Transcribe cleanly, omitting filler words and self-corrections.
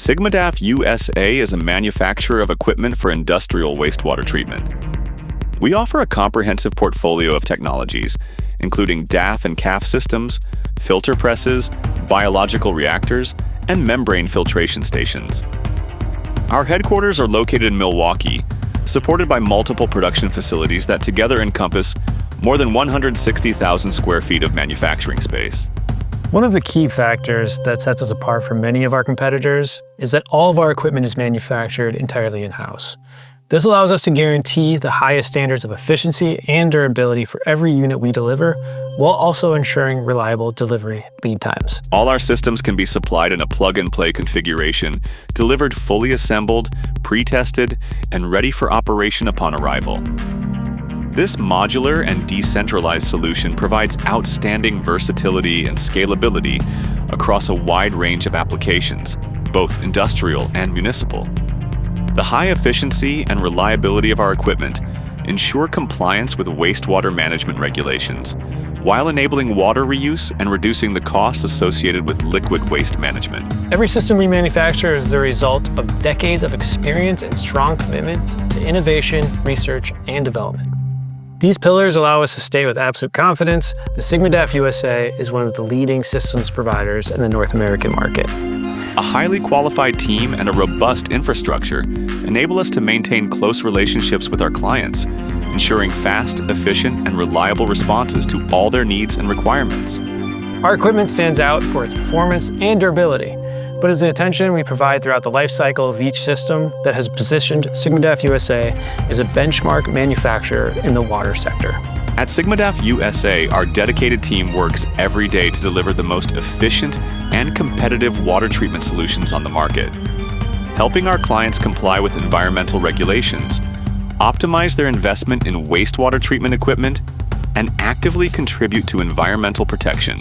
SigmaDAF USA is a manufacturer of equipment for industrial wastewater treatment. We offer a comprehensive portfolio of technologies, including DAF and CAF systems, filter presses, biological reactors, and membrane filtration stations. Our headquarters are located in Milwaukee, supported by multiple production facilities that together encompass more than 160,000 square feet of manufacturing space. One of the key factors that sets us apart from many of our competitors is that all of our equipment is manufactured entirely in-house. This allows us to guarantee the highest standards of efficiency and durability for every unit we deliver, while also ensuring reliable delivery lead times. All our systems can be supplied in a plug-and-play configuration, delivered fully assembled, pre-tested, and ready for operation upon arrival. This modular and decentralized solution provides outstanding versatility and scalability across a wide range of applications, both industrial and municipal. The high efficiency and reliability of our equipment ensure compliance with wastewater management regulations, while enabling water reuse and reducing the costs associated with liquid waste management. Every system we manufacture is the result of decades of experience and strong commitment to innovation, research, and development. These pillars allow us to state with absolute confidence that SigmaDAF USA is one of the leading systems providers in the North American market. A highly qualified team and a robust infrastructure enable us to maintain close relationships with our clients, ensuring fast, efficient, and reliable responses to all their needs and requirements. Our equipment stands out for its performance and durability, but is the attention we provide throughout the life cycle of each system that has positioned SigmaDAF USA as a benchmark manufacturer in the water sector. At SigmaDAF USA, our dedicated team works every day to deliver the most efficient and competitive water treatment solutions on the market, helping our clients comply with environmental regulations, optimize their investment in wastewater treatment equipment, and actively contribute to environmental protection.